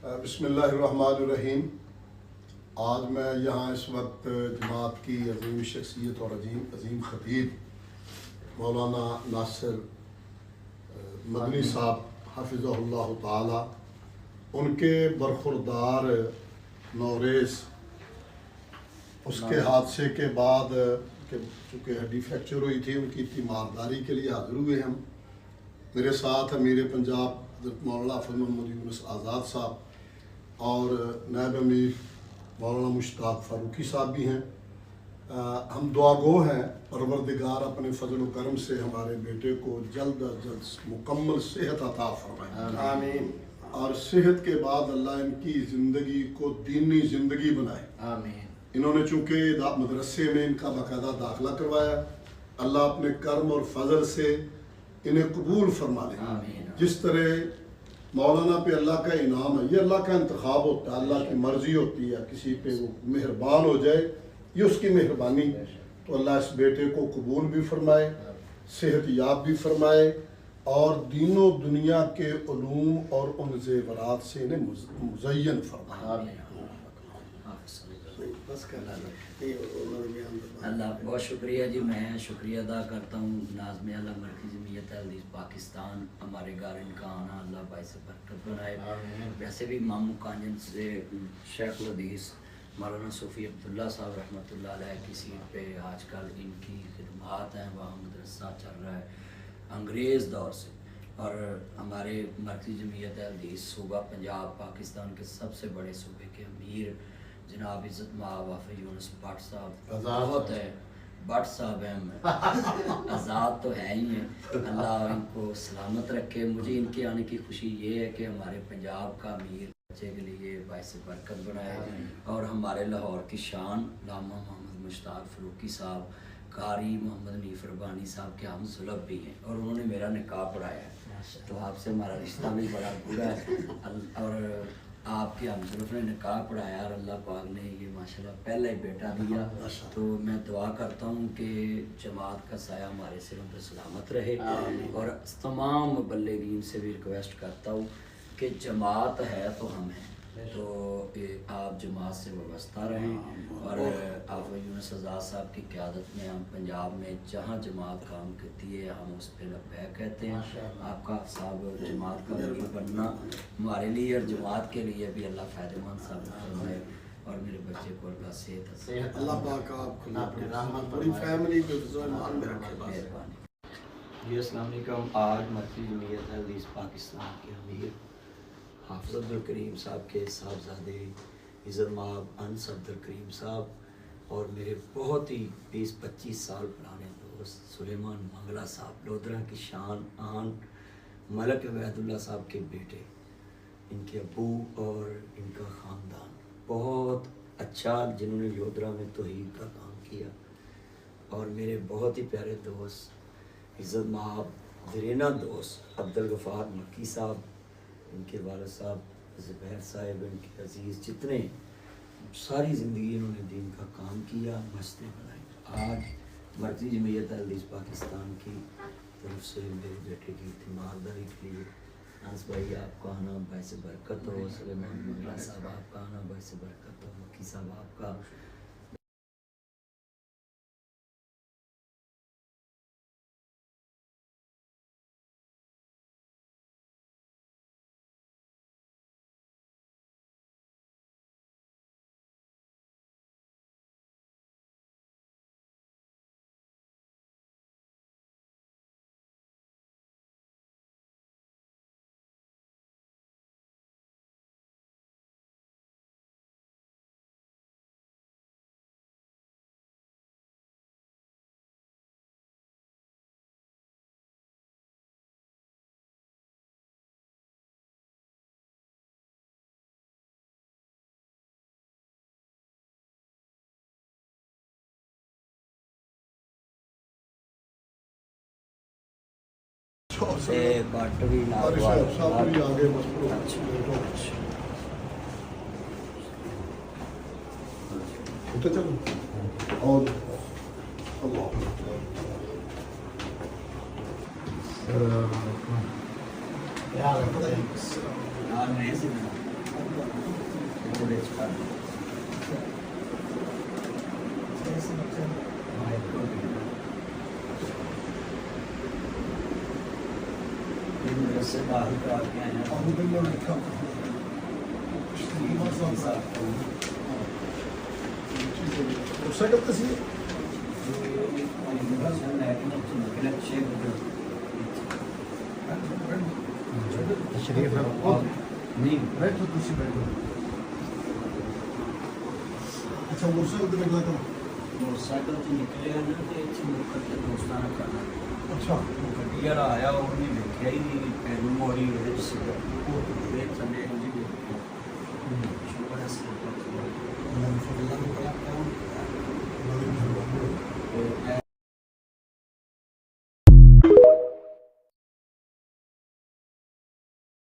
بسم اللہ الرحمن الرحیم۔ آج میں یہاں اس وقت جماعت کی عظیم شخصیت اور عظیم خطیب مولانا ناصر مدنی صاحب حفظہ اللہ تعالی، ان کے برخوردار نوریز اس کے حادثے کے بعد کہ چونکہ ہڈی فریکچر ہوئی تھی، ان کی تیمارداری کے لیے حاضر ہوئے ہم۔ میرے ساتھ امیر پنجاب حضرت مولانا حافظ محمد یونس آزاد صاحب اور نائب امیر مولانا مشتاق فاروقی صاحب بھی ہیں۔ ہم دعا گو ہیں پروردگار اپنے فضل و کرم سے ہمارے بیٹے کو جلد از جلد مکمل صحت عطا فرمائے، آمین، اور صحت کے بعد اللہ ان کی زندگی کو دینی زندگی بنائے، آمین۔ انہوں نے چونکہ مدرسے میں ان کا باقاعدہ داخلہ کروایا، اللہ اپنے کرم اور فضل سے انہیں قبول فرما لے۔ آمین۔ جس طرح مولانا پہ اللہ کا انعام ہے، یہ اللہ کا انتخاب ہوتا ہے، اللہ کی مرضی ہوتی ہے، کسی پہ وہ مہربان ہو جائے، یہ اس کی مہربانی۔ تو اللہ اس بیٹے کو قبول بھی فرمائے، صحت یاب بھی فرمائے، اور دین و دنیا کے علوم اور ان زیورات سے انہیں مزین فرمائے۔ اللہ بہت شکریہ جی، میں شکریہ ادا کرتا ہوں ناظم اعلیٰ مرکزی جمعیت حدیث پاکستان، ہمارے گھر ان کا آنا اللہ باعث برکت بنائے۔ ویسے بھی ماموں کانجن سے شیخ الحدیث مولانا صوفی عبداللہ صاحب رحمۃ اللہ علیہ کی سیٹ پہ آج کل ان کی خدمات ہیں، وہاں مدرسہ چل رہا ہے انگریز دور سے، اور ہمارے مرکزی جمعیت حدیث صوبہ پنجاب پاکستان کے سب سے بڑے صوبے کے امیر جناب عزت مآب حافظ یونس بٹ صاحب بہت ہے، بٹ صاحب ہیں، آزاد تو ہے ہی ہیں، اللہ ان کو سلامت رکھے۔ مجھے ان کے آنے کی خوشی یہ ہے کہ ہمارے پنجاب کا امیر بچے کے لیے باعث برکت بنائے، اور ہمارے لاہور کی شان علامہ محمد مشتاق فاروقی صاحب، قاری محمد نیف ربانی صاحب کے ہم سلب بھی ہیں، اور انہوں نے میرا نکاح پڑھایا ہے، تو آپ سے ہمارا رشتہ بھی بڑا گہرا ہے، اور آپ کے ہم سلف نے نکاح پڑھایا، اور اللہ پاک نے یہ ماشاءاللہ پہلا ہی بیٹا دیا۔ تو میں دعا کرتا ہوں کہ جماعت کا سایہ ہمارے سروں پر سلامت رہے، اور تمام مبلغین سے بھی ریکویسٹ کرتا ہوں کہ جماعت ہے تو ہم ہیں، تو آپ جماعت سے وابستہ رہیں، اور آپ یونس آزاد صاحب کی قیادت میں ہم پنجاب میں جہاں جماعت کام کرتی ہے ہم اس پہ لبیک کہتے ہیں۔ آپ کا صاحب جماعت کا امیر بننا ہمارے لیے اور جماعت کے لیے بھی اللہ فائدہ مند ثابت فرمائے، اور میرے بچے کو اللہ صحت اللہ پاک آپ کو اپنی رحمت پوری فیملی پہ فضل و ایمان میں رکھے۔ مہربانی۔ جی السلام علیکم۔ آج مرکزی جمعیت حدیث پاکستان کے امیر حافظ عبدالکریم صاحب کے صاحبزادے عزت مآب انس عبدالکریم صاحب، اور میرے بہت ہی 20-25 سال پرانے دوست سلیمان منگلہ صاحب، لودھرا کی شان آن ملک عبید اللہ صاحب کے بیٹے، ان کے ابو اور ان کا خاندان بہت اچھا، جنہوں نے لودھرا میں توحید کا کام کیا، اور میرے بہت ہی پیارے دوست عزت مآب دیرینہ دوست عبدالغفار مکی صاحب، ان کے والد صاحب زبیر صاحب، ان کے عزیز جتنے ساری زندگی انہوں نے دین کا کام کیا، مسجدیں بنائی۔ آج مرکزی جمعیت حدیث پاکستان کی طرف سے میرے بیٹے کی تیمارداری کے لیے انس بھائی آپ کا آنا باعث برکت ہو، سلیمان منگلہ صاحب آپ کا آنا باعث برکت ہو، مکی صاحب آپ کا بٹ بھی اور اللہ ਉਹਦੇ ਚ ਕਰ سے باہر کر کے آئے ہیں سائیکل تصویر تشریف ہے نہیں بیٹھو کسی بیٹھو اچھا موٹر سائیکل پہ نکلا کرو موٹر سائیکل تو نکلے نا تو اتنے مکر کے دوستانہ کرنا اچھا ਗੱਡੀ ਵਾਲਾ ਆਇਆ ਉਹਨੇ ਵੇਖਿਆ ਹੀ ਨਹੀਂ ਪੈਨੂੰ ਮੋੜੀ ਉਹਦੇ ਚ ਸੀਗਾ